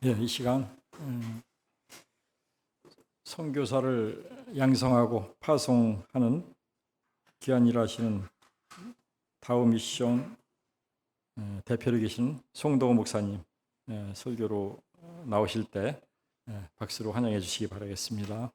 이 시간 선교사를 양성하고 파송하는 귀한 일 하시는 다우 미션 대표로 계신 송도호 목사님 설교로 나오실 때 박수로 환영해 주시기 바라겠습니다.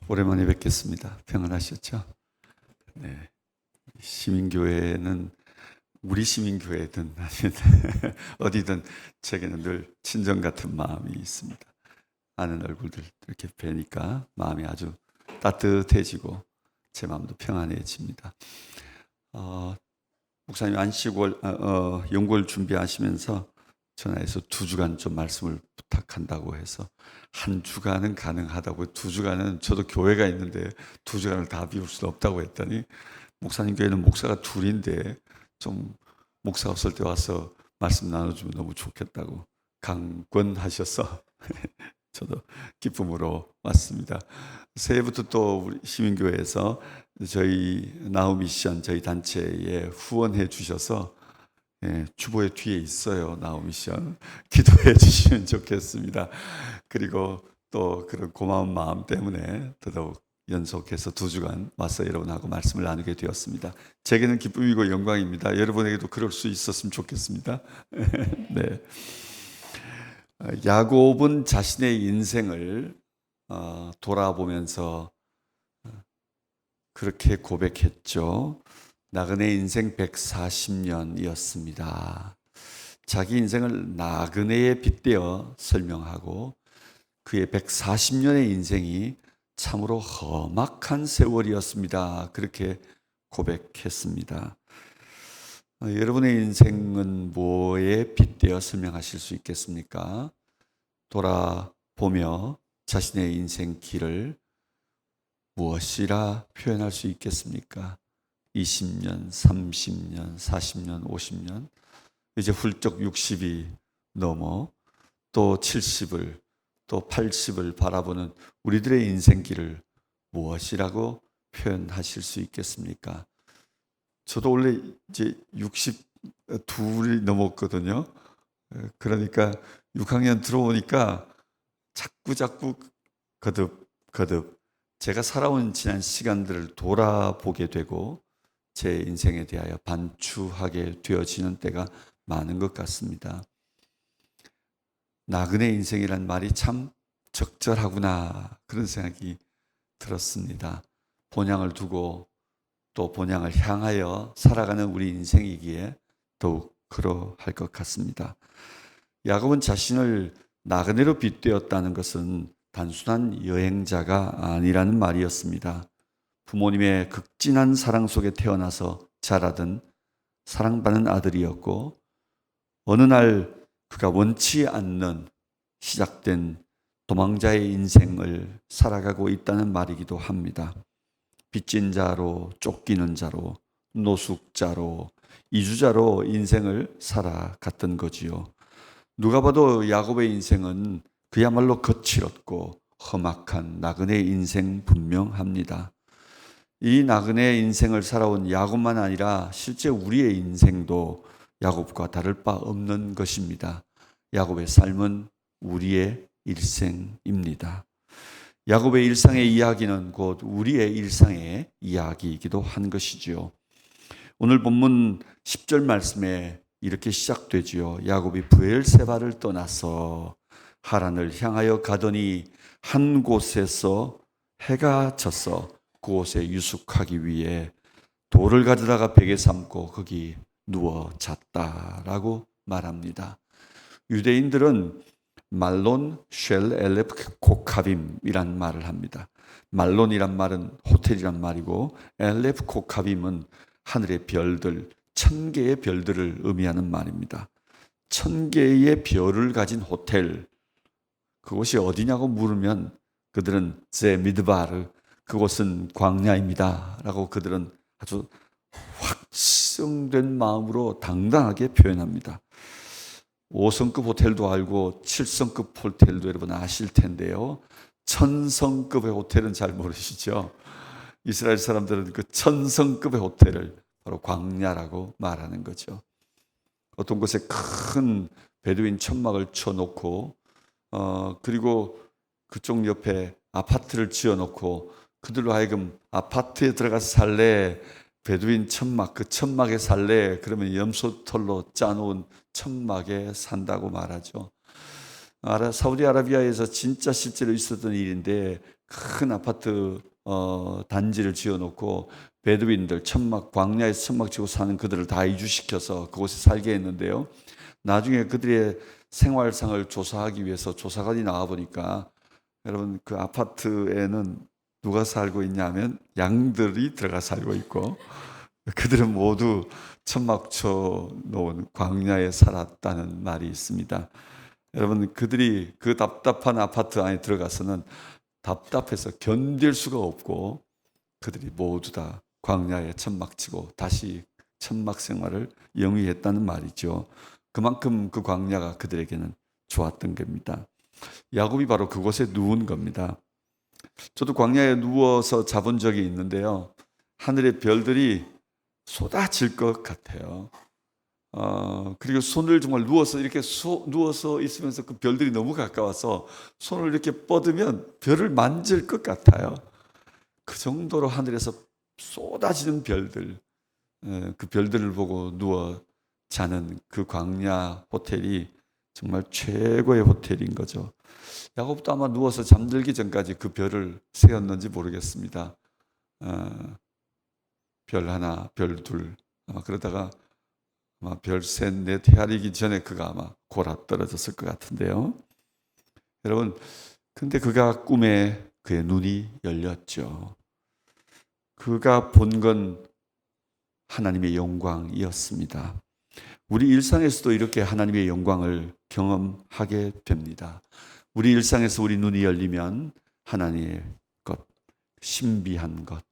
오랜만에 뵙겠습니다. 평안하셨죠? 네. 시민교회는 우리 시민교회든 아니면 어디든 제게는 늘 친정 같은 마음이 있습니다. 아는 얼굴들 이렇게 뵈니까 마음이 아주 따뜻해지고 제 마음도 평안해집니다. 목사님 안식월 연구를 준비하시면서 전화해서 2주간 좀 말씀을 부탁한다고 해서 한 주간은 가능하다고, 2주간은 저도 교회가 있는데 2주간을 다 비울 수는 없다고 했더니 목사님 교회는 목사가 둘인데 좀 목사 없을 때 와서 말씀 나눠주면 너무 좋겠다고 강권하셔서 저도 기쁨으로 왔습니다. 새해부터 또 우리 시민교회에서 저희 나우미션 저희 단체에 후원해 주셔서 주보의 뒤에 있어요. 나우미션 기도해 주시면 좋겠습니다. 그리고 또 그런 고마운 마음 때문에 더더욱 연속해서 2주간 와서 여러분하고 말씀을 나누게 되었습니다. 제게는 기쁨이고 영광입니다. 여러분에게도 그럴 수 있었으면 좋겠습니다. 네. 야곱은 자신의 인생을 돌아보면서 그렇게 고백했죠. 나그네 인생 140년이었습니다. 자기 인생을 나그네에 빗대어 설명하고 그의 140년의 인생이 참으로 험악한 세월이었습니다. 그렇게 고백했습니다. 여러분의 인생은 뭐에 빗대어 설명하실 수 있겠습니까? 돌아보며 자신의 인생 길을 무엇이라 표현할 수 있겠습니까? 20년, 30년, 40년, 50년, 이제 훌쩍 60이 넘어 또 70을 또 80을 바라보는 우리들의 인생길을 무엇이라고 표현하실 수 있겠습니까? 저도 원래 이제 62이 넘었거든요. 그러니까 6학년 들어오니까 자꾸 거듭 제가 살아온 지난 시간들을 돌아보게 되고 제 인생에 대하여 반추하게 되어지는 때가 많은 것 같습니다. 나그네 인생이란 말이 참 적절하구나 그런 생각이 들었습니다. 본향을 두고 또 본향을 향하여 살아가는 우리 인생이기에 더욱 그러할 것 같습니다. 야곱은 자신을 나그네로 빗대었다는 것은 단순한 여행자가 아니라는 말이었습니다. 부모님의 극진한 사랑 속에 태어나서 자라던 사랑받는 아들이었고 어느 날 그가 원치 않는 시작된 도망자의 인생을 살아가고 있다는 말이기도 합니다. 빚진 자로, 쫓기는 자로, 노숙자로, 이주자로 인생을 살아갔던 거지요. 누가 봐도 야곱의 인생은 그야말로 거칠었고 험악한 나그네 인생 분명합니다. 이 나그네 인생을 살아온 야곱만 아니라 실제 우리의 인생도 야곱과 다를 바 없는 것입니다. 야곱의 삶은 우리의 일생입니다. 야곱의 일상의 이야기는 곧 우리의 일상의 이야기이기도 한 것이지요. 오늘 본문 10절 말씀에 이렇게 시작되지요. 야곱이 브엘세바를 떠나서 하란을 향하여 가더니 한 곳에서 해가 졌어 그곳에 유숙하기 위해 돌을 가져다가 베개 삼고 거기 누워 잤다라고 말합니다. 유대인들은 말론 쉘 엘레프 코카빔이란 말을 합니다. 말론이란 말은 호텔이란 말이고 엘레프 코카빔은 하늘의 별들 1000개의 별들을 의미하는 말입니다. 1000개의 별을 가진 호텔, 그곳이 어디냐고 물으면 그들은 제 미드바르, 그곳은 광야입니다 라고 그들은 아주 확정된 마음으로 당당하게 표현합니다. 5성급 호텔도 알고 7성급 호텔도 여러분 아실 텐데요. 천성급의 호텔은 잘 모르시죠? 이스라엘 사람들은 그 천성급의 호텔을 바로 광야라고 말하는 거죠. 어떤 곳에 큰 베두인 천막을 쳐놓고 그리고 그쪽 옆에 아파트를 지어놓고 그들로 하여금 아파트에 들어가서 살래, 베두인 천막, 그 천막에 살래, 그러면 염소털로 짜놓은 천막에 산다고 말하죠. 사우디아라비아에서 진짜 실제로 있었던 일인데 큰 아파트 단지를 지어놓고 베두인들 천막, 광야에서 천막 치고 사는 그들을 다 이주시켜서 그곳에 살게 했는데요. 나중에 그들의 생활상을 조사하기 위해서 조사관이 나와 보니까 여러분 그 아파트에는 누가 살고 있냐면 양들이 들어가 살고 있고 그들은 모두 천막 쳐 놓은 광야에 살았다는 말이 있습니다. 여러분 그들이 그 답답한 아파트 안에 들어가서는 답답해서 견딜 수가 없고 그들이 모두 다 광야에 천막 치고 다시 천막 생활을 영위했다는 말이죠. 그만큼 그 광야가 그들에게는 좋았던 겁니다. 야곱이 바로 그곳에 누운 겁니다. 저도 광야에 누워서 자본 적이 있는데요. 하늘의 별들이 쏟아질 것 같아요. 그리고 손을 정말 누워서 이렇게 누워서 있으면서 그 별들이 너무 가까워서 손을 이렇게 뻗으면 별을 만질 것 같아요. 그 정도로 하늘에서 쏟아지는 별들, 그 별들을 보고 누워 자는 그 광야 호텔이 정말 최고의 호텔인 거죠. 야곱도 아마 누워서 잠들기 전까지 그 별을 세었는지 모르겠습니다. 별 하나, 별 둘, 아마 그러다가 아마 별 셋, 넷 헤아리기 전에 그가 아마 골아 떨어졌을 것 같은데요. 여러분, 근데 그가 꿈에 그의 눈이 열렸죠. 그가 본 건 하나님의 영광이었습니다. 우리 일상에서도 이렇게 하나님의 영광을 경험하게 됩니다. 우리 일상에서 우리 눈이 열리면 하나님의 것, 신비한 것,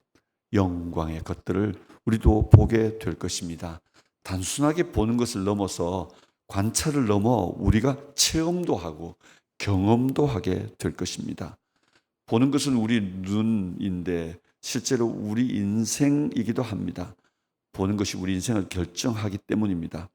영광의 것들을 우리도 보게 될 것입니다. 단순하게 보는 것을 넘어서 관찰을 넘어 우리가 체험도 하고 경험도 하게 될 것입니다. 보는 것은 우리 눈인데 실제로 우리 인생이기도 합니다. 보는 것이 우리 인생을 결정하기 때문입니다.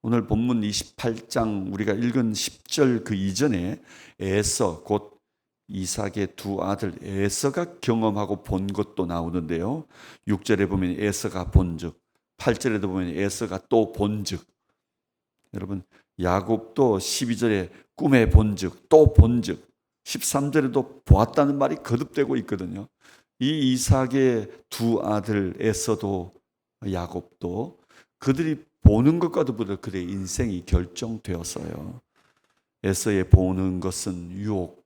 오늘 본문 28장 우리가 읽은 10절 그 이전에 에서 곧 이삭의 두 아들 에서가 경험하고 본 것도 나오는데요. 6절에 보면 에서가 본즉, 8절에도 보면 에서가 또 본즉. 여러분 야곱도 12절에 꿈에 본즉 또 본즉, 13절에도 보았다는 말이 거듭되고 있거든요. 이 이삭의 두 아들 에서도 야곱도 그들이 보는 것과도 보다 그들의 인생이 결정되었어요. 에서의 보는 것은 유혹,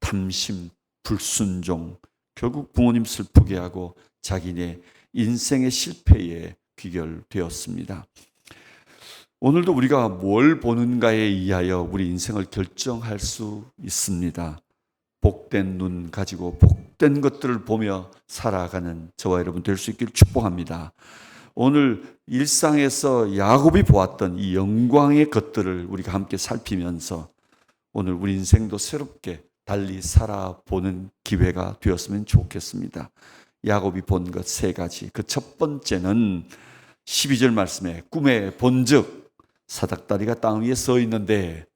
탐심, 불순종, 결국 부모님 슬프게 하고 자기네 인생의 실패에 귀결되었습니다. 오늘도 우리가 뭘 보는가에 의하여 우리 인생을 결정할 수 있습니다. 복된 눈 가지고 복된 것들을 보며 살아가는 저와 여러분 될 수 있기를 축복합니다. 오늘 일상에서 야곱이 보았던 이 영광의 것들을 우리가 함께 살피면서 오늘 우리 인생도 새롭게 달리 살아보는 기회가 되었으면 좋겠습니다. 야곱이 본 것 세 가지. 그 첫 번째는 12절 말씀에 꿈에 본즉 사닥다리가 땅 위에 서 있는데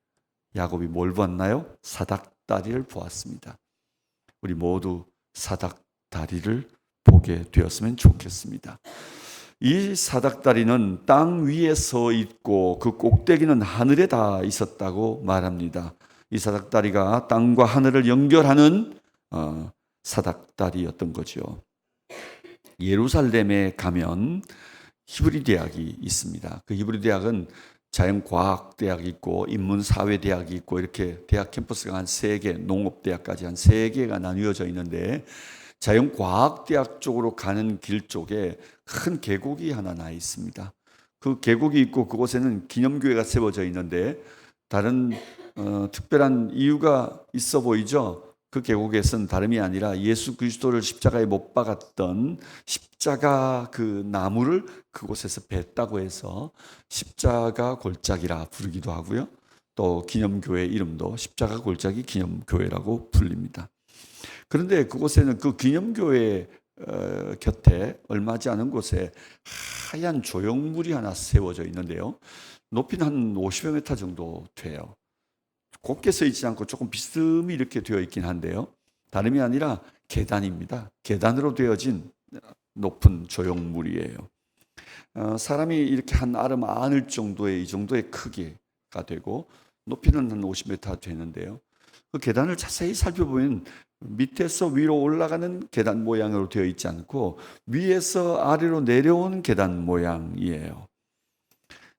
야곱이 뭘 보았나요? 사닥다리를 보았습니다. 우리 모두 사닥다리를 보게 되었으면 좋겠습니다. 이 사닥다리는 땅 위에 서 있고 그 꼭대기는 하늘에 닿아 있었다고 말합니다. 이 사닥다리가 땅과 하늘을 연결하는 사닥다리였던 거죠. 예루살렘에 가면 히브리 대학이 있습니다. 그 히브리 대학은 자연과학대학이 있고 인문사회대학이 있고 이렇게 대학 캠퍼스가 한 3개, 농업대학까지 한 3개가 나뉘어져 있는데 자연과학대학 쪽으로 가는 길 쪽에 큰 계곡이 하나 나 있습니다. 그 계곡이 있고 그곳에는 기념교회가 세워져 있는데 다른 특별한 이유가 있어 보이죠? 그 계곡에서는 다름이 아니라 예수 그리스도를 십자가에 못 박았던 십자가 그 나무를 그곳에서 뱄다고 해서 십자가 골짜기라 부르기도 하고요. 또 기념교회 이름도 십자가 골짜기 기념교회라고 불립니다. 그런데 그곳에는 그 기념교회 곁에 얼마지 않은 곳에 하얀 조형물이 하나 세워져 있는데요. 높이는 한 50여 미터 정도 돼요. 곱게 서 있지 않고 조금 비스듬히 이렇게 되어 있긴 한데요. 다름이 아니라 계단입니다. 계단으로 되어진 높은 조형물이에요. 사람이 이렇게 한 아름 안을 정도의 이 정도의 크기가 되고 높이는 한 50m 되는데요. 그 계단을 자세히 살펴보면 밑에서 위로 올라가는 계단 모양으로 되어 있지 않고 위에서 아래로 내려오는 계단 모양이에요.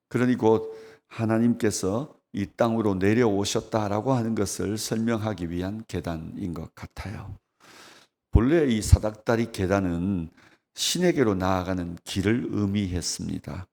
그러니 곧 하나님께서 이 땅으로 내려오셨다라고 하는 것을 설명하기 위한 계단인 것 같아요. 본래 이 사닥다리 계단은 신에게로 나아가는 길을 의미했습니다.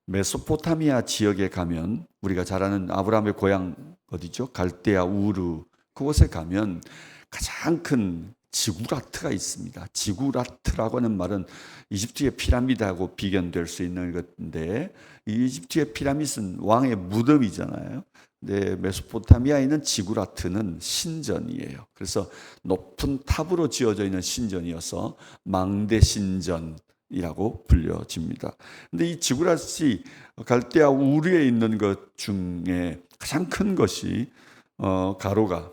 메소포타미아 지역에 가면 우리가 잘 아는 아브라함의 고향 어디죠? 갈대아 우르 그곳에 가면 가장 큰 지구라트가 있습니다. 지구라트라고 하는 말은 이집트의 피라미드하고 비견될 수 있는 건데 이 이집트의 피라미드는 왕의 무덤이잖아요. 근데 메소포타미아에 있는 지구라트는 신전이에요. 그래서 높은 탑으로 지어져 있는 신전이어서 망대 신전이라고 불려집니다. 근데 이 지구라트이 갈대아 우르에 있는 것 중에 가장 큰 것이 가로가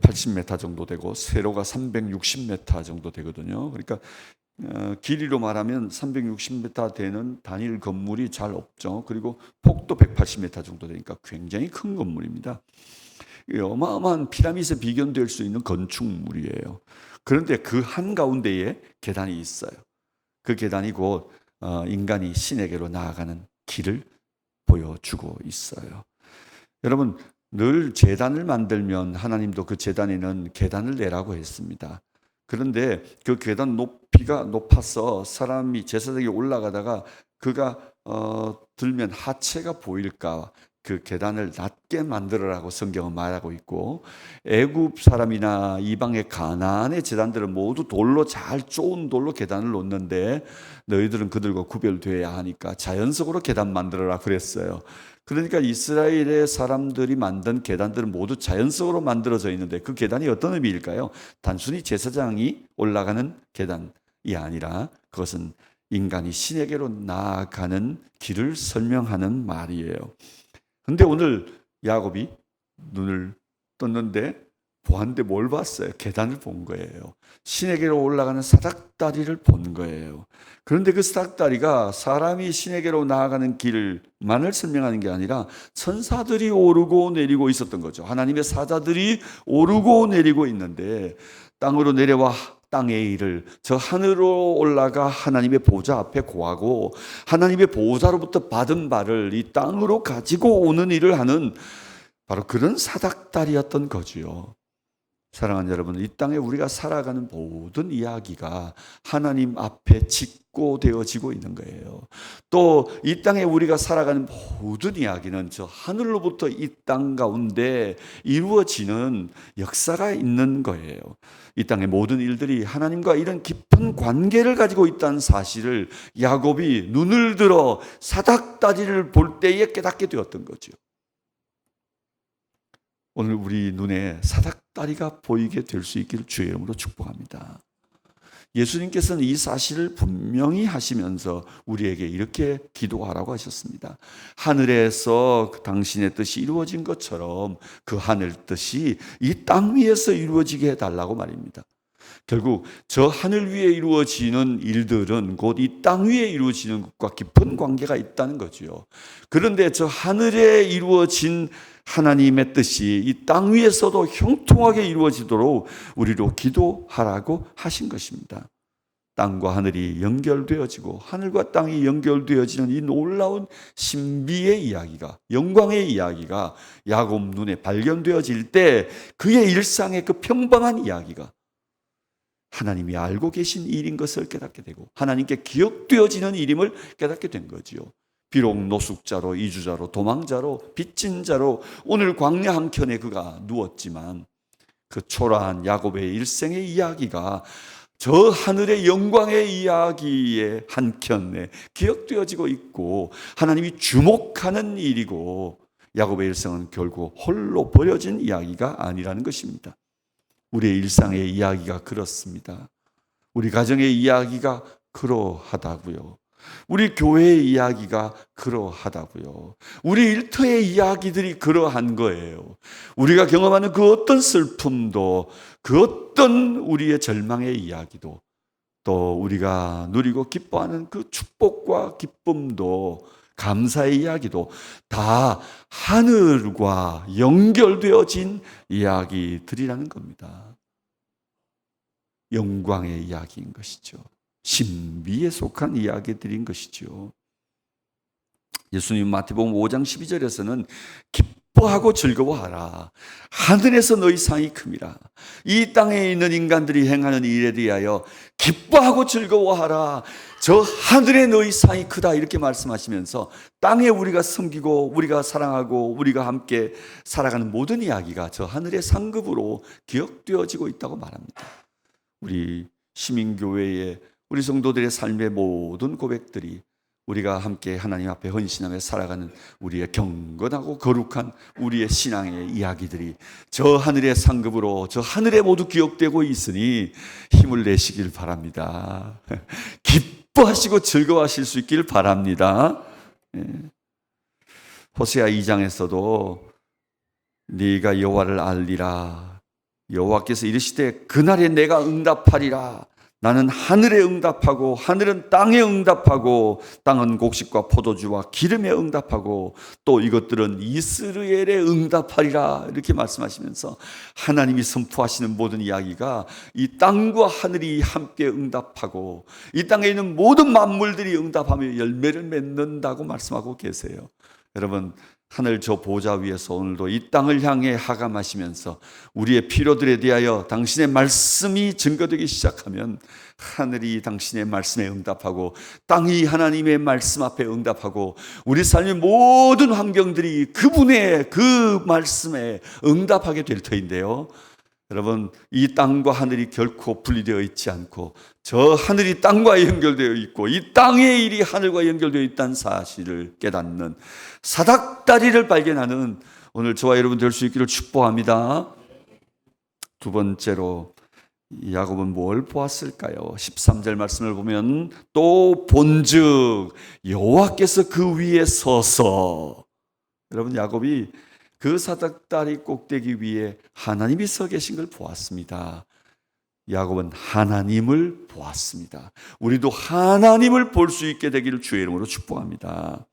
180m 정도 되고 세로가 360m 정도 되거든요. 그러니까 길이로 말하면 360m 되는 단일 건물이 잘 없죠. 그리고 폭도 180m 정도 되니까 굉장히 큰 건물입니다. 어마어마한 피라미드에 비견될 수 있는 건축물이에요. 그런데 그 한가운데에 계단이 있어요. 그 계단이 곧 인간이 신에게로 나아가는 길을 보여주고 있어요. 여러분, 늘 제단을 만들면 하나님도 그 제단에는 계단을 내라고 했습니다. 그런데 그 계단 높이가 높아서 사람이 제사장이 올라가다가 그가 들면 하체가 보일까 그 계단을 낮게 만들어라고 성경은 말하고 있고 애굽 사람이나 이방의 가나안의 제단들은 모두 돌로 잘 쪼은 돌로 계단을 놓는데 너희들은 그들과 구별되어야 하니까 자연적으로 계단 만들어라 그랬어요. 그러니까 이스라엘의 사람들이 만든 계단들은 모두 자연적으로 만들어져 있는데 그 계단이 어떤 의미일까요? 단순히 제사장이 올라가는 계단이 아니라 그것은 인간이 신에게로 나아가는 길을 설명하는 말이에요. 근데 오늘 야곱이 눈을 떴는데 보았는데 뭘 봤어요? 계단을 본 거예요. 신에게로 올라가는 사닥다리를 본 거예요. 그런데 그 사닥다리가 사람이 신에게로 나아가는 길만을 설명하는 게 아니라 천사들이 오르고 내리고 있었던 거죠. 하나님의 사자들이 오르고 내리고 있는데 땅으로 내려와 땅의 일을 저 하늘로 올라가 하나님의 보좌 앞에 고하고 하나님의 보좌로부터 받은 바를 이 땅으로 가지고 오는 일을 하는 바로 그런 사닥다리였던 거지요. 사랑하는 여러분, 이 땅에 우리가 살아가는 모든 이야기가 하나님 앞에 직고되어지고 있는 거예요. 또 이 땅에 우리가 살아가는 모든 이야기는 저 하늘로부터 이 땅 가운데 이루어지는 역사가 있는 거예요. 이 땅의 모든 일들이 하나님과 이런 깊은 관계를 가지고 있다는 사실을 야곱이 눈을 들어 사닥다리를 볼 때에 깨닫게 되었던 거죠. 오늘 우리 눈에 사닥다리가 보이게 될 수 있기를 주의 이름으로 축복합니다. 예수님께서는 이 사실을 분명히 하시면서 우리에게 이렇게 기도하라고 하셨습니다. 하늘에서 당신의 뜻이 이루어진 것처럼 그 하늘 뜻이 이 땅 위에서 이루어지게 해달라고 말입니다. 결국 저 하늘 위에 이루어지는 일들은 곧 이 땅 위에 이루어지는 것과 깊은 관계가 있다는 거죠. 그런데 저 하늘에 이루어진 하나님의 뜻이 이 땅 위에서도 형통하게 이루어지도록 우리로 기도하라고 하신 것입니다. 땅과 하늘이 연결되어지고 하늘과 땅이 연결되어지는 이 놀라운 신비의 이야기가, 영광의 이야기가 야곱 눈에 발견되어질 때 그의 일상의 그 평범한 이야기가 하나님이 알고 계신 일인 것을 깨닫게 되고 하나님께 기억되어지는 일임을 깨닫게 된 거지요. 비록 노숙자로, 이주자로, 도망자로, 빚진 자로 오늘 광야 한켠에 그가 누웠지만 그 초라한 야곱의 일생의 이야기가 저 하늘의 영광의 이야기의 한켠에 기억되어지고 있고 하나님이 주목하는 일이고 야곱의 일생은 결국 홀로 버려진 이야기가 아니라는 것입니다. 우리의 일상의 이야기가 그렇습니다. 우리 가정의 이야기가 그러하다고요. 우리 교회의 이야기가 그러하다고요. 우리 일터의 이야기들이 그러한 거예요. 우리가 경험하는 그 어떤 슬픔도 그 어떤 우리의 절망의 이야기도 또 우리가 누리고 기뻐하는 그 축복과 기쁨도 감사의 이야기도 다 하늘과 연결되어진 이야기들이라는 겁니다. 영광의 이야기인 것이죠. 신비에 속한 이야기들인 것이죠. 예수님 마태복음 5장 12절에서는 기뻐하고 즐거워하라. 하늘에서 너희 상이 큼이라. 이 땅에 있는 인간들이 행하는 일에 대하여 기뻐하고 즐거워하라. 저 하늘에 너희 상이 크다 이렇게 말씀하시면서 땅에 우리가 섬기고 우리가 사랑하고 우리가 함께 살아가는 모든 이야기가 저 하늘의 상급으로 기억되어지고 있다고 말합니다. 우리 시민교회의 우리 성도들의 삶의 모든 고백들이 우리가 함께 하나님 앞에 헌신하며 살아가는 우리의 경건하고 거룩한 우리의 신앙의 이야기들이 저 하늘의 상급으로 저 하늘에 모두 기억되고 있으니 힘을 내시길 바랍니다. 기뻐하시고 즐거워하실 수 있길 바랍니다. 호세아 2장에서도 네가 여호와를 알리라. 여호와께서 이르시되 그날에 내가 응답하리라. 나는 하늘에 응답하고 하늘은 땅에 응답하고 땅은 곡식과 포도주와 기름에 응답하고 또 이것들은 이스라엘에 응답하리라 이렇게 말씀하시면서 하나님이 선포하시는 모든 이야기가 이 땅과 하늘이 함께 응답하고 이 땅에 있는 모든 만물들이 응답하며 열매를 맺는다고 말씀하고 계세요. 여러분 하늘 저 보좌 위에서 오늘도 이 땅을 향해 하감하시면서 우리의 필요들에 대하여 당신의 말씀이 증거되기 시작하면 하늘이 당신의 말씀에 응답하고 땅이 하나님의 말씀 앞에 응답하고 우리 삶의 모든 환경들이 그분의 그 말씀에 응답하게 될 터인데요. 여러분 이 땅과 하늘이 결코 분리되어 있지 않고 저 하늘이 땅과 연결되어 있고 이 땅의 일이 하늘과 연결되어 있다는 사실을 깨닫는 사닥다리를 발견하는 오늘 저와 여러분 될 수 있기를 축복합니다. 두 번째로 야곱은 뭘 보았을까요? 13절 말씀을 보면 또 본즉 여호와께서 그 위에 서서 여러분 야곱이 그 사닥다리 꼭대기 위에 하나님이 서 계신 걸 보았습니다. 야곱은 하나님을 보았습니다. 우리도 하나님을 볼 수 있게 되기를 주의 이름으로 축복합니다.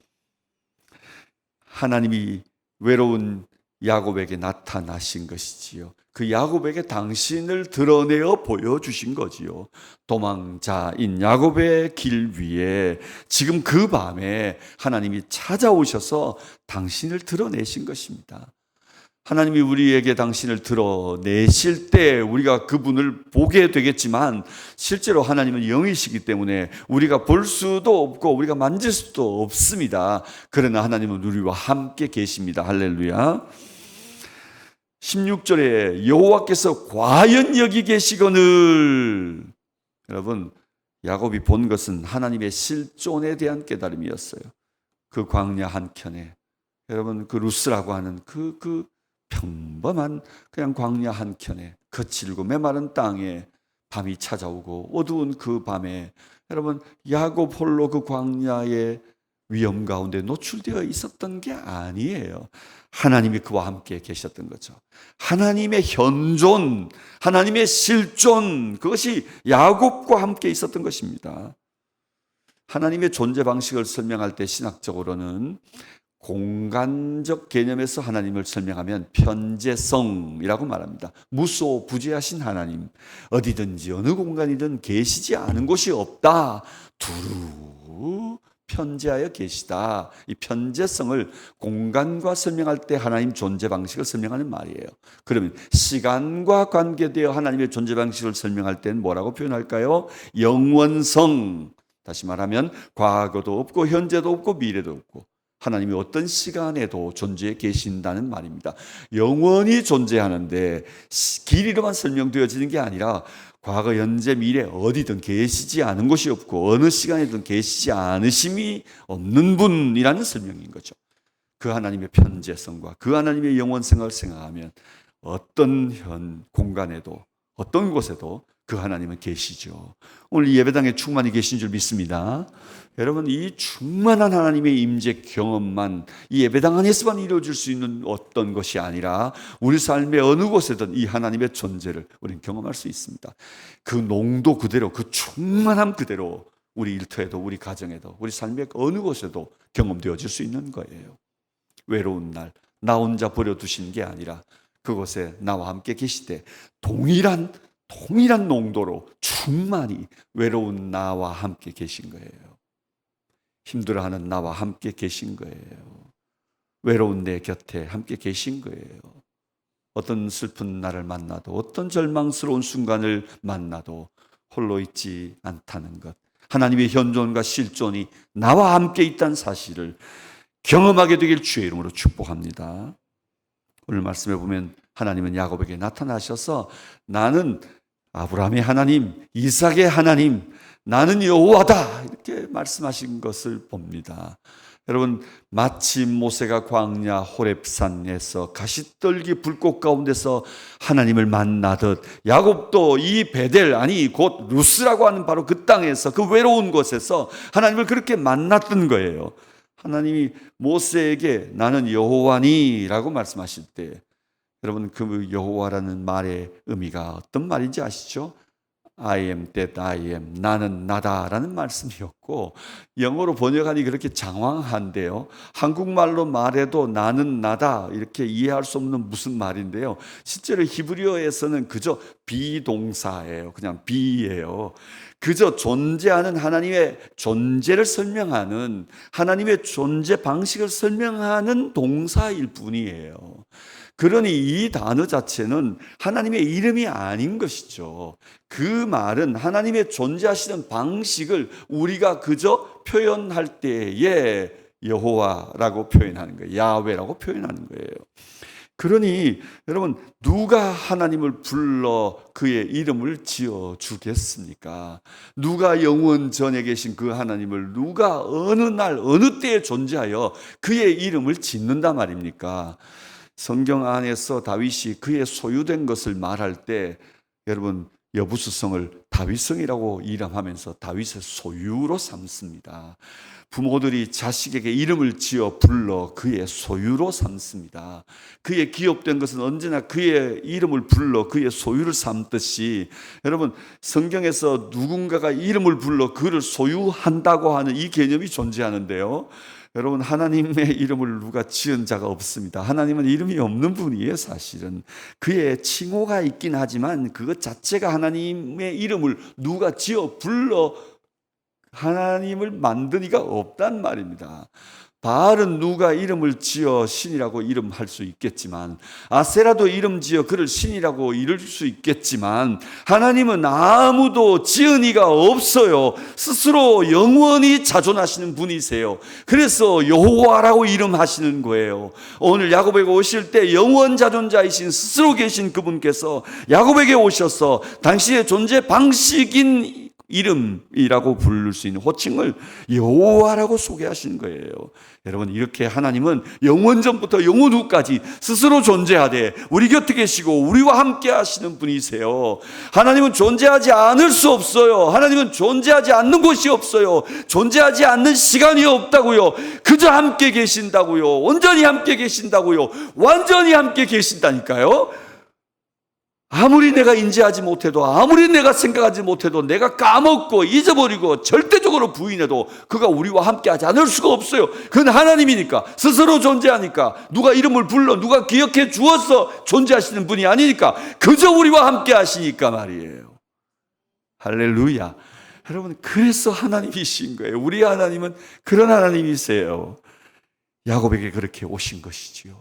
하나님이 외로운 야곱에게 나타나신 것이지요. 그 야곱에게 당신을 드러내어 보여주신 거지요. 도망자인 야곱의 길 위에 지금 그 밤에 하나님이 찾아오셔서 당신을 드러내신 것입니다. 하나님이 우리에게 당신을 드러내실 때 우리가 그분을 보게 되겠지만 실제로 하나님은 영이시기 때문에 우리가 볼 수도 없고 우리가 만질 수도 없습니다. 그러나 하나님은 우리와 함께 계십니다. 할렐루야. 16절에 여호와께서 과연 여기 계시거늘 여러분 야곱이 본 것은 하나님의 실존에 대한 깨달음이었어요. 그 광야 한켠에 여러분 그 루스라고 하는 그 평범한 그냥 광야 한켠에 거칠고 메마른 땅에 밤이 찾아오고 어두운 그 밤에 여러분 야곱 홀로 그 광야의 위험 가운데 노출되어 있었던 게 아니에요. 하나님이 그와 함께 계셨던 거죠. 하나님의 현존, 하나님의 실존, 그것이 야곱과 함께 있었던 것입니다. 하나님의 존재 방식을 설명할 때 신학적으로는 공간적 개념에서 하나님을 설명하면 편재성이라고 말합니다. 무소부재하신 하나님, 어디든지 어느 공간이든 계시지 않은 곳이 없다. 두루 편재하여 계시다. 이 편재성을 공간과 설명할 때 하나님 존재 방식을 설명하는 말이에요. 그러면 시간과 관계되어 하나님의 존재 방식을 설명할 때는 뭐라고 표현할까요? 영원성. 다시 말하면 과거도 없고 현재도 없고 미래도 없고 하나님이 어떤 시간에도 존재해 계신다는 말입니다. 영원히 존재하는데 길이로만 설명되어지는 게 아니라 과거, 현재, 미래 어디든 계시지 않은 곳이 없고 어느 시간에든 계시지 않으심이 없는 분이라는 설명인 거죠. 그 하나님의 편재성과 그 하나님의 영원성을 생각하면 어떤 공간에도 어떤 곳에도 그 하나님은 계시죠. 오늘 이 예배당에 충만히 계신 줄 믿습니다. 여러분, 이 충만한 하나님의 임재 경험만 이 예배당 안에서만 이루어질 수 있는 어떤 것이 아니라 우리 삶의 어느 곳에든 이 하나님의 존재를 우리는 경험할 수 있습니다. 그 농도 그대로, 그 충만함 그대로 우리 일터에도 우리 가정에도 우리 삶의 어느 곳에도 경험되어질 수 있는 거예요. 외로운 날 나 혼자 버려두신 게 아니라 그곳에 나와 함께 계시되 동일한 농도로 충만히 외로운 나와 함께 계신 거예요. 힘들어하는 나와 함께 계신 거예요. 외로운 내 곁에 함께 계신 거예요. 어떤 슬픈 날을 만나도 어떤 절망스러운 순간을 만나도 홀로 있지 않다는 것, 하나님의 현존과 실존이 나와 함께 있다는 사실을 경험하게 되길 주의 이름으로 축복합니다. 오늘 말씀해 보면 하나님은 야곱에게 나타나셔서 나는 아브라함의 하나님, 이삭의 하나님, 나는 여호와다 이렇게 말씀하신 것을 봅니다. 여러분, 마치 모세가 광야 호렙산에서 가시떨기 불꽃 가운데서 하나님을 만나듯 야곱도 이 베델, 아니 곧 루스라고 하는 바로 그 땅에서, 그 외로운 곳에서 하나님을 그렇게 만났던 거예요. 하나님이 모세에게 나는 여호와니 라고 말씀하실 때 여러분, 그 여호와라는 말의 의미가 어떤 말인지 아시죠? I am that I am, 나는 나다라는 말씀이었고, 영어로 번역하니 그렇게 장황한데요, 한국말로 말해도 나는 나다 이렇게 이해할 수 없는 무슨 말인데요, 실제로 히브리어에서는 그저 비동사예요. 그냥 be예요. 그저 존재하는 하나님의 존재를 설명하는, 하나님의 존재 방식을 설명하는 동사일 뿐이에요. 그러니 이 단어 자체는 하나님의 이름이 아닌 것이죠. 그 말은 하나님의 존재하시는 방식을 우리가 그저 표현할 때에 여호와라고 표현하는 거예요. 야훼라고 표현하는 거예요. 그러니 여러분, 누가 하나님을 불러 그의 이름을 지어 주겠습니까? 누가 영원 전에 계신 그 하나님을 누가 어느 날 어느 때에 존재하여 그의 이름을 짓는단 말입니까? 성경 안에서 다윗이 그의 소유된 것을 말할 때 여러분, 여부수성을 다윗성이라고 이름하면서 다윗의 소유로 삼습니다. 부모들이 자식에게 이름을 지어 불러 그의 소유로 삼습니다. 그의 기업된 것은 언제나 그의 이름을 불러 그의 소유를 삼듯이, 여러분, 성경에서 누군가가 이름을 불러 그를 소유한다고 하는 이 개념이 존재하는데요, 여러분, 하나님의 이름을 누가 지은 자가 없습니다. 하나님은 이름이 없는 분이에요. 사실은 그의 칭호가 있긴 하지만 그것 자체가 하나님의 이름을 누가 지어 불러 하나님을 만든 이가 없단 말입니다. 바알은 누가 이름을 지어 신이라고 이름할 수 있겠지만, 아세라도 이름 지어 그를 신이라고 이룰 수 있겠지만, 하나님은 아무도 지은 이가 없어요. 스스로 영원히 자존하시는 분이세요. 그래서 여호와라고 이름하시는 거예요. 오늘 야곱에게 오실 때 영원 자존자이신 스스로 계신 그분께서 야곱에게 오셔서 당시의 존재 방식인 이름이라고 부를 수 있는 호칭을 여호와라고 소개하시는 거예요. 여러분, 이렇게 하나님은 영원전부터 영원 후까지 스스로 존재하되 우리 곁에 계시고 우리와 함께 하시는 분이세요. 하나님은 존재하지 않을 수 없어요. 하나님은 존재하지 않는 곳이 없어요. 존재하지 않는 시간이 없다고요. 그저 함께 계신다고요. 온전히 함께 계신다고요. 완전히 함께 계신다니까요. 아무리 내가 인지하지 못해도, 아무리 내가 생각하지 못해도, 내가 까먹고 잊어버리고 절대적으로 부인해도 그가 우리와 함께하지 않을 수가 없어요. 그건 하나님이니까, 스스로 존재하니까, 누가 이름을 불러 누가 기억해 주어서 존재하시는 분이 아니니까, 그저 우리와 함께하시니까 말이에요. 할렐루야. 여러분, 그래서 하나님이신 거예요. 우리 하나님은 그런 하나님이세요. 야곱에게 그렇게 오신 것이지요.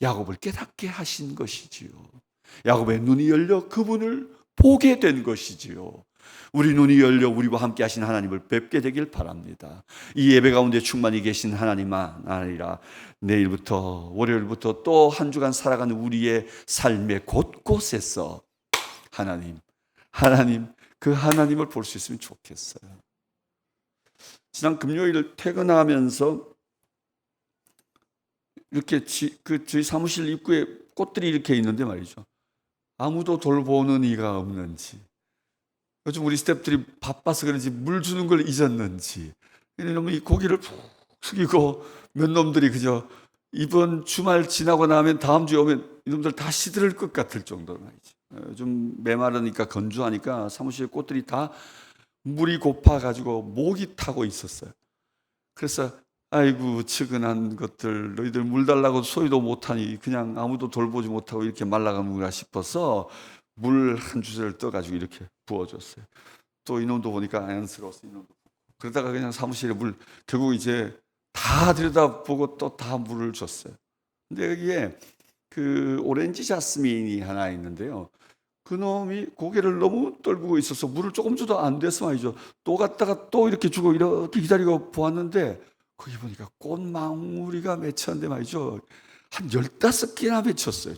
야곱을 깨닫게 하신 것이지요. 야곱의 눈이 열려 그분을 보게 된 것이지요. 우리 눈이 열려 우리와 함께 하신 하나님을 뵙게 되길 바랍니다. 이 예배 가운데 충만히 계신 하나님만 아니라 내일부터 월요일부터 또 한 주간 살아가는 우리의 삶의 곳곳에서 하나님 그 하나님을 볼 수 있으면 좋겠어요. 지난 금요일 퇴근하면서 이렇게 저희 사무실 입구에 꽃들이 이렇게 있는데 말이죠. 아무도 돌보는 이가 없는지, 요즘 우리 스태프들이 바빠서 그런지 물 주는 걸 잊었는지, 이놈이 이 고개를 푹 숙이고 몇 놈들이 그저 이번 주말 지나고 나면 다음 주에 오면 이놈들 다 시들을 것 같을 정도로 말이죠. 요즘 메마르니까 건조하니까 사무실 꽃들이 다 물이 고파가지고 목이 타고 있었어요. 그래서 아이고 측은한 것들, 너희들 물 달라고 소리도 못하니 그냥 아무도 돌보지 못하고 이렇게 말라가는구나 싶어서 물 한 주제를 떠가지고 이렇게 부어줬어요. 또 이놈도 보니까 안쓰러워서 이놈도 그러다가 그냥 사무실에 물 결국 이제 다 들여다보고 또 다 물을 줬어요. 근데 여기에 그 오렌지 자스민이 하나 있는데요. 그놈이 고개를 너무 떨구고 있어서 물을 조금 줘도 안 돼서 말이죠. 또 갔다가 또 이렇게 주고 이렇게 기다리고 보았는데 거기 보니까 꽃망울이가 맺혔는데 말이죠. 한 15개나 맺혔어요.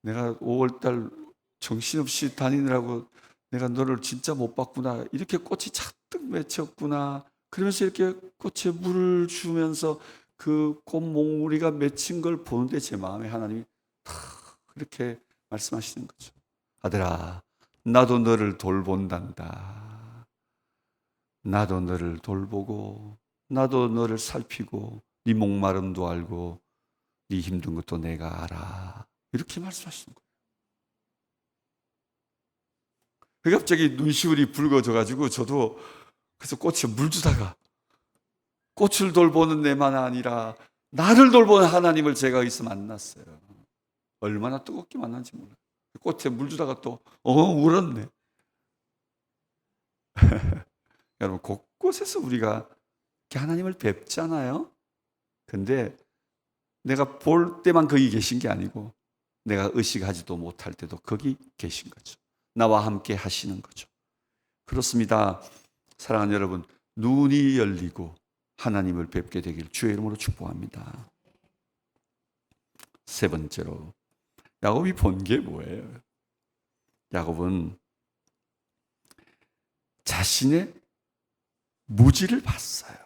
내가 5월달 정신없이 다니느라고 내가 너를 진짜 못 봤구나. 이렇게 꽃이 잔뜩 맺혔구나. 그러면서 이렇게 꽃에 물을 주면서 그 꽃몽우리가 맺힌 걸 보는데 제 마음에 하나님이 그렇게 말씀하시는 거죠. 아들아, 나도 너를 돌본단다. 나도 너를 돌보고 나도 너를 살피고 네 목마름도 알고 네 힘든 것도 내가 알아. 이렇게 말씀하시는 거예요. 갑자기 눈시울이 붉어져가지고 저도 그래서 꽃에 물 주다가 꽃을 돌보는 내만 아니라 나를 돌보는 하나님을 제가 여기서 만났어요. 얼마나 뜨겁게 만난지 몰라요. 꽃에 물 주다가 또 울었네. 여러분 곳곳에서 우리가 하나님을 뵙잖아요. 근데 내가 볼 때만 거기 계신 게 아니고 내가 의식하지도 못할 때도 거기 계신 거죠. 나와 함께 하시는 거죠. 그렇습니다. 사랑하는 여러분, 눈이 열리고 하나님을 뵙게 되길 주의 이름으로 축복합니다. 세 번째로 야곱이 본 게 뭐예요? 야곱은 자신의 무지를 봤어요.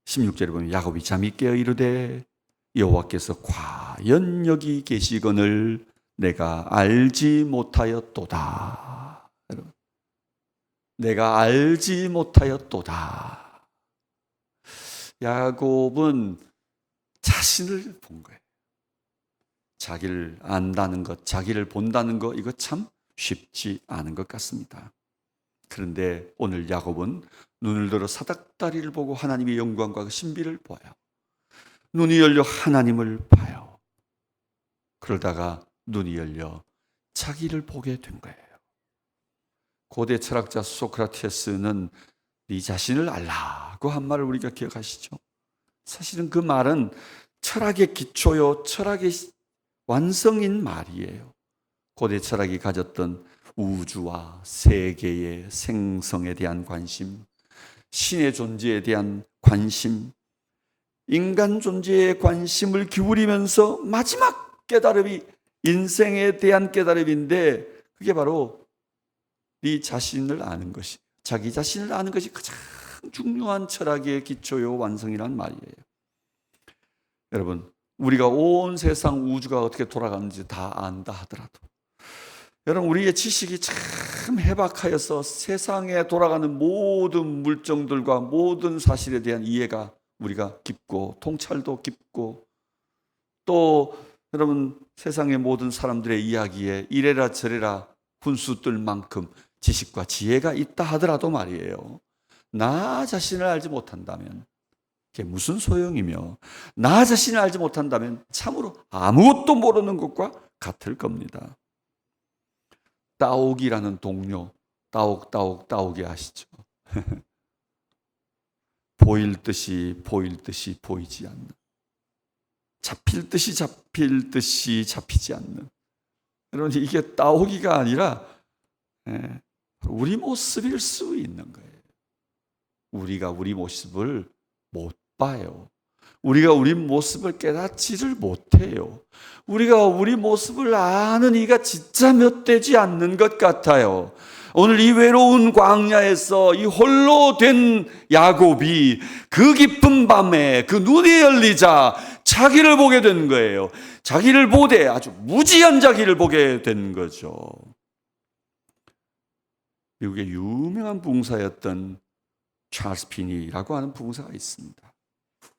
16절에 보면 야곱이 잠이 깨어 이르되 여호와께서 과연 여기 계시거늘 내가 알지 못하였도다. 여러분, 내가 알지 못하였도다. 야곱은 자신을 본 거예요. 자기를 안다는 것, 자기를 본다는 것, 이거 참 쉽지 않은 것 같습니다. 그런데 오늘 야곱은 눈을 들어 사닥다리를 보고 하나님의 영광과 그 신비를 봐요. 눈이 열려 하나님을 봐요. 그러다가 눈이 열려 자기를 보게 된 거예요. 고대 철학자 소크라테스는 네 자신을 알라고 한 말을 우리가 기억하시죠? 사실은 그 말은 철학의 기초요, 철학의 완성인 말이에요. 고대 철학이 가졌던 우주와 세계의 생성에 대한 관심, 신의 존재에 대한 관심, 인간 존재에 관심을 기울이면서 마지막 깨달음이 인생에 대한 깨달음인데 그게 바로 네 자신을 아는 것이, 자기 자신을 아는 것이 가장 중요한 철학의 기초요 완성이란 말이에요. 여러분, 우리가 온 세상 우주가 어떻게 돌아가는지 다 안다 하더라도 여러분 우리의 지식이 참 해박하여서 세상에 돌아가는 모든 물정들과 모든 사실에 대한 이해가 우리가 깊고 통찰도 깊고 또 여러분 세상의 모든 사람들의 이야기에 이래라 저래라 분수 뜰 만큼 지식과 지혜가 있다 하더라도 말이에요. 나 자신을 알지 못한다면 그게 무슨 소용이며 나 자신을 알지 못한다면 참으로 아무것도 모르는 것과 같을 겁니다. 따옥이라는 동료, 따옥이 아시죠? 보일 듯이 보이지 않는, 잡힐 듯이 잡히지 않는. 여러분 이게 따오기가 아니라 예, 우리 모습일 수 있는 거예요. 우리가 우리 모습을 못 봐요. 우리가 우리 모습을 깨닫지를 못해요. 우리가 우리 모습을 아는 이가 진짜 몇 되지 않는 것 같아요. 오늘 이 외로운 광야에서 이 홀로 된 야곱이 그 깊은 밤에 그 눈이 열리자 자기를 보게 된 거예요. 자기를 보되 아주 무지한 자기를 보게 된 거죠. 미국의 유명한 부흥사였던 찰스 피니라고 하는 부흥사가 있습니다.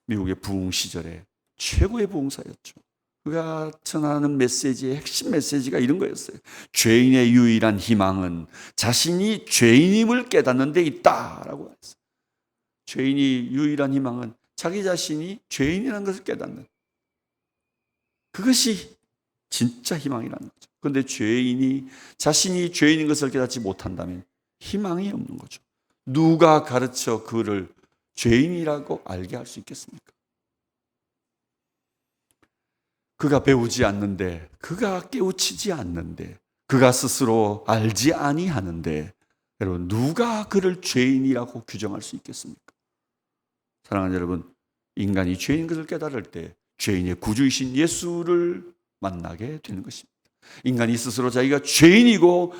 미국의 부흥 시절에 최고의 부흥사였죠. 그가 전하는 메시지의 핵심 메시지가 이런 거였어요. 죄인의 유일한 희망은 자신이 죄인임을 깨닫는 데 있다라고 했어요. 죄인이 유일한 희망은 자기 자신이 죄인이라는 것을 깨닫는, 그것이 진짜 희망이라는 거죠. 그런데 죄인이 자신이 죄인인 것을 깨닫지 못한다면 희망이 없는 거죠. 누가 가르쳐 그를 죄인이라고 알게 할 수 있겠습니까? 그가 배우지 않는데, 그가 깨우치지 않는데, 그가 스스로 알지 아니하는데, 여러분 누가 그를 죄인이라고 규정할 수 있겠습니까? 사랑하는 여러분, 인간이 죄인 것을 깨달을 때 죄인의 구주이신 예수를 만나게 되는 것입니다. 인간이 스스로 자기가 죄인이고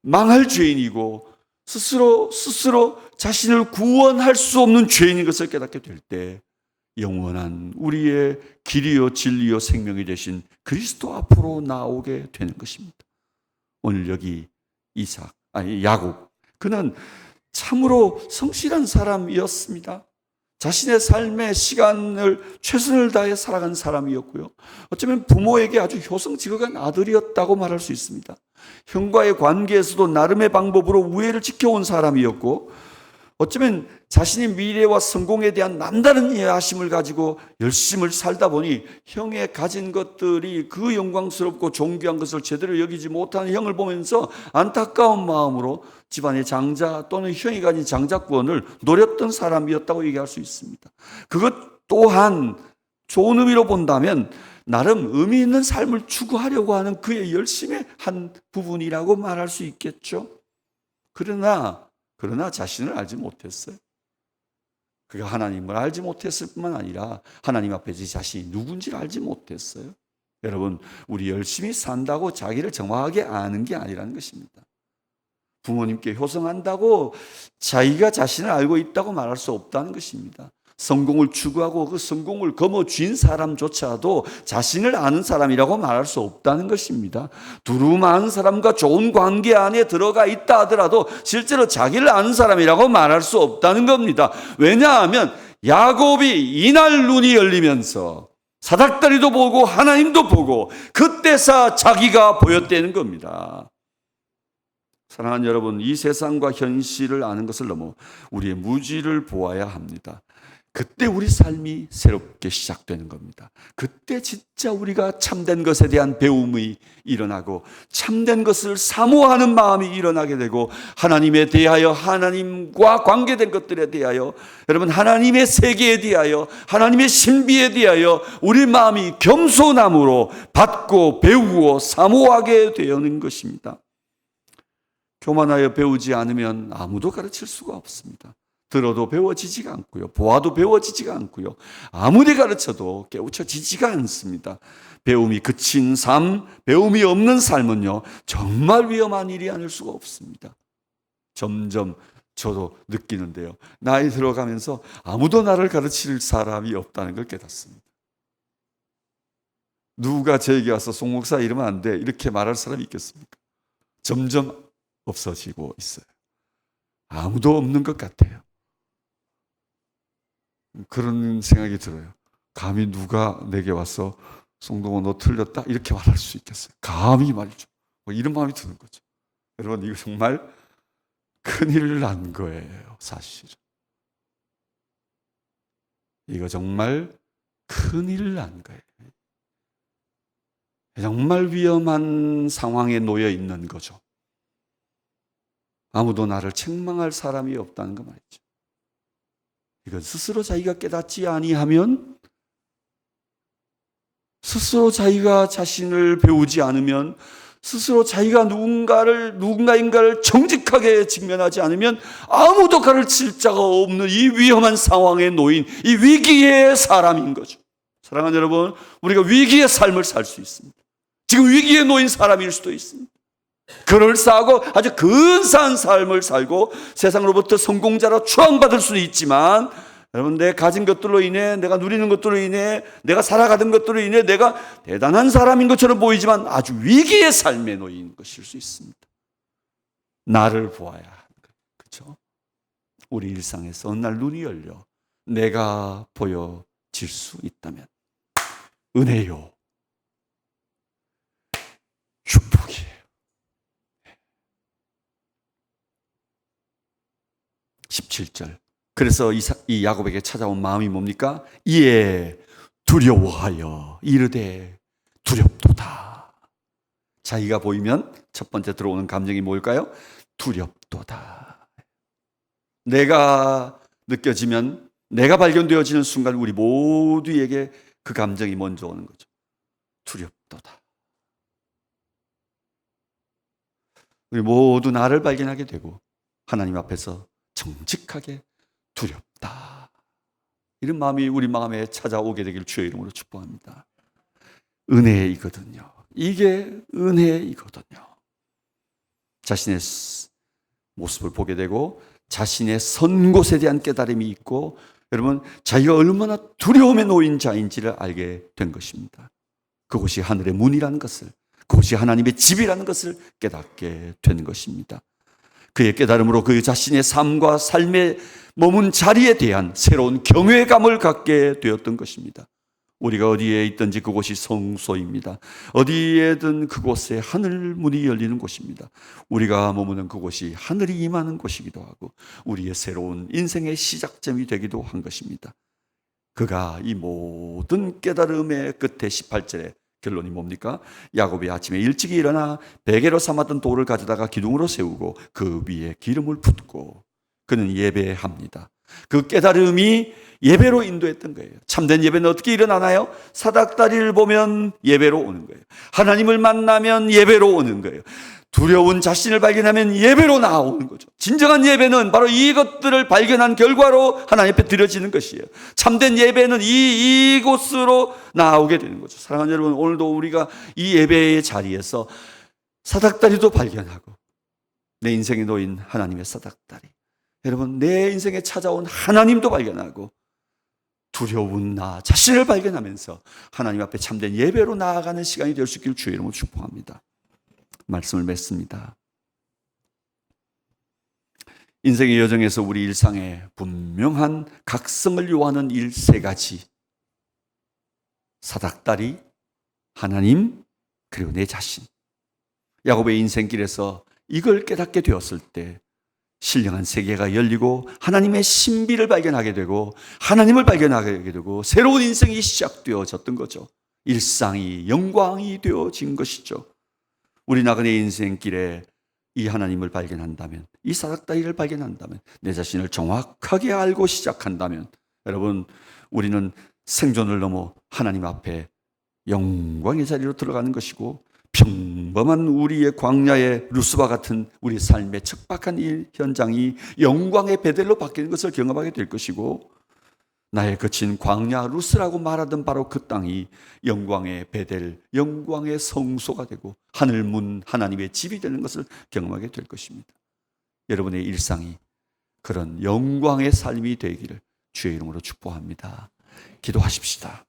망할 죄인이고 스스로 자신을 구원할 수 없는 죄인인 것을 깨닫게 될 때 영원한 우리의 길이요 진리요 생명이 되신 그리스도 앞으로 나오게 되는 것입니다. 오늘 여기 야곱, 그는 참으로 성실한 사람이었습니다. 자신의 삶의 시간을 최선을 다해 살아간 사람이었고요. 어쩌면 부모에게 아주 효성지긋한 아들이었다고 말할 수 있습니다. 형과의 관계에서도 나름의 방법으로 우애를 지켜온 사람이었고, 어쩌면 자신의 미래와 성공에 대한 남다른 이해하심을 가지고 열심을 살다 보니 형의 가진 것들이 그 영광스럽고 존귀한 것을 제대로 여기지 못하는 형을 보면서 안타까운 마음으로 집안의 장자 또는 형이 가진 장자권을 노렸던 사람이었다고 얘기할 수 있습니다. 그것 또한 좋은 의미로 본다면 나름 의미 있는 삶을 추구하려고 하는 그의 열심의 한 부분이라고 말할 수 있겠죠. 그러나 자신을 알지 못했어요. 그가 하나님을 알지 못했을 뿐만 아니라 하나님 앞에 제 자신이 누군지를 알지 못했어요. 여러분, 우리 열심히 산다고 자기를 정확하게 아는 게 아니라는 것입니다. 부모님께 효성한다고 자기가 자신을 알고 있다고 말할 수 없다는 것입니다. 성공을 추구하고 그 성공을 거머쥔 사람조차도 자신을 아는 사람이라고 말할 수 없다는 것입니다. 두루 많은 사람과 좋은 관계 안에 들어가 있다 하더라도 실제로 자기를 아는 사람이라고 말할 수 없다는 겁니다. 왜냐하면 야곱이 이날 눈이 열리면서 사닥다리도 보고 하나님도 보고 그때서 자기가 보였다는 겁니다. 사랑하는 여러분, 이 세상과 현실을 아는 것을 넘어 우리의 무지를 보아야 합니다. 그때 우리 삶이 새롭게 시작되는 겁니다. 그때 진짜 우리가 참된 것에 대한 배움이 일어나고 참된 것을 사모하는 마음이 일어나게 되고 하나님에 대하여, 하나님과 관계된 것들에 대하여, 여러분 하나님의 세계에 대하여, 하나님의 신비에 대하여 우리 마음이 겸손함으로 받고 배우고 사모하게 되는 것입니다. 교만하여 배우지 않으면 아무도 가르칠 수가 없습니다. 들어도 배워지지가 않고요. 보아도 배워지지가 않고요. 아무리 가르쳐도 깨우쳐지지가 않습니다. 배움이 그친 삶, 배움이 없는 삶은요, 정말 위험한 일이 아닐 수가 없습니다. 점점 저도 느끼는데요. 나이 들어가면서 아무도 나를 가르칠 사람이 없다는 걸 깨닫습니다. 누가 제게 와서 송 목사 이러면 안 돼, 이렇게 말할 사람이 있겠습니까? 점점 없어지고 있어요. 아무도 없는 것 같아요. 그런 생각이 들어요. 감히 누가 내게 와서 송동호 너 틀렸다 이렇게 말할 수 있겠어요? 감히 말이죠. 이런 마음이 드는 거죠. 여러분, 이거 정말 큰일 난 거예요. 사실은 이거 정말 큰일 난 거예요. 정말 위험한 상황에 놓여 있는 거죠. 아무도 나를 책망할 사람이 없다는 거 말이죠. 이건 스스로 자기가 깨닫지 아니하면, 스스로 자기가 자신을 배우지 않으면, 스스로 자기가 누군가인가를 정직하게 직면하지 않으면 아무도 가르칠 자가 없는 이 위험한 상황에 놓인 이 위기의 사람인 거죠. 사랑하는 여러분, 우리가 위기의 삶을 살 수 있습니다. 지금 위기에 놓인 사람일 수도 있습니다. 그럴싸하고 아주 근사한 삶을 살고 세상으로부터 성공자로 추앙받을 수는 있지만, 여러분, 내 가진 것들로 인해, 내가 누리는 것들로 인해, 내가 살아가던 것들로 인해 내가 대단한 사람인 것처럼 보이지만 아주 위기의 삶에 놓인 것일 수 있습니다. 나를 보아야 하는 것, 그렇죠? 우리 일상에서 어느 날 눈이 열려 내가 보여질 수 있다면 은혜요, 축복이에요. 17절. 그래서 이 야곱에게 찾아온 마음이 뭡니까? 이에 두려워하여 이르되 두렵도다. 자기가 보이면 첫 번째 들어오는 감정이 뭘까요? 두렵도다. 내가 느껴지면, 내가 발견되어지는 순간 우리 모두에게 그 감정이 먼저 오는 거죠. 두렵도다. 우리 모두 나를 발견하게 되고 하나님 앞에서 정직하게 두렵다. 이런 마음이 우리 마음에 찾아오게 되길 주의 이름으로 축복합니다. 은혜이거든요. 이게 은혜이거든요. 자신의 모습을 보게 되고 자신의 선 곳에 대한 깨달음이 있고, 여러분, 자기가 얼마나 두려움에 놓인 자인지를 알게 된 것입니다. 그곳이 하늘의 문이라는 것을, 그곳이 하나님의 집이라는 것을 깨닫게 된 것입니다. 그의 깨달음으로 그 자신의 삶과 삶에 머문 자리에 대한 새로운 경외감을 갖게 되었던 것입니다. 우리가 어디에 있든지 그곳이 성소입니다. 어디에든 그곳에 하늘 문이 열리는 곳입니다. 우리가 머무는 그곳이 하늘이 임하는 곳이기도 하고 우리의 새로운 인생의 시작점이 되기도 한 것입니다. 그가 이 모든 깨달음의 끝에 18절에 결론이 뭡니까? 야곱이 아침에 일찍이 일어나 베개로 삼았던 돌을 가져다가 기둥으로 세우고 그 위에 기름을 붓고 그는 예배합니다. 그 깨달음이 예배로 인도했던 거예요. 참된 예배는 어떻게 일어나나요? 사닥다리를 보면 예배로 오는 거예요. 하나님을 만나면 예배로 오는 거예요. 두려운 자신을 발견하면 예배로 나오는 거죠. 진정한 예배는 바로 이것들을 발견한 결과로 하나님 앞에 드려지는 것이에요. 참된 예배는 이곳으로 나오게 되는 거죠. 사랑하는 여러분, 오늘도 우리가 이 예배의 자리에서 사닥다리도 발견하고 내 인생에 놓인 하나님의 사닥다리, 여러분, 내 인생에 찾아온 하나님도 발견하고 두려운 나 자신을 발견하면서 하나님 앞에 참된 예배로 나아가는 시간이 될 수 있기를 주의 이름으로 축복합니다. 말씀을 맺습니다. 인생의 여정에서 우리 일상에 분명한 각성을 요하는 일 3가지, 사닥다리, 하나님, 그리고 내 자신. 야곱의 인생길에서 이걸 깨닫게 되었을 때 신령한 세계가 열리고 하나님의 신비를 발견하게 되고 하나님을 발견하게 되고 새로운 인생이 시작되어졌던 거죠. 일상이 영광이 되어진 것이죠. 우리 나그네 인생길에 이 하나님을 발견한다면, 이 사닥다리를 발견한다면, 내 자신을 정확하게 알고 시작한다면, 여러분, 우리는 생존을 넘어 하나님 앞에 영광의 자리로 들어가는 것이고, 평범한 우리의 광야의 루스바 같은 우리 삶의 척박한 이 현장이 영광의 베델로 바뀌는 것을 경험하게 될 것이고, 나의 거친 광야 루스라고 말하던 바로 그 땅이 영광의 베델, 영광의 성소가 되고 하늘문 하나님의 집이 되는 것을 경험하게 될 것입니다. 여러분의 일상이 그런 영광의 삶이 되기를 주의 이름으로 축복합니다. 기도하십시다.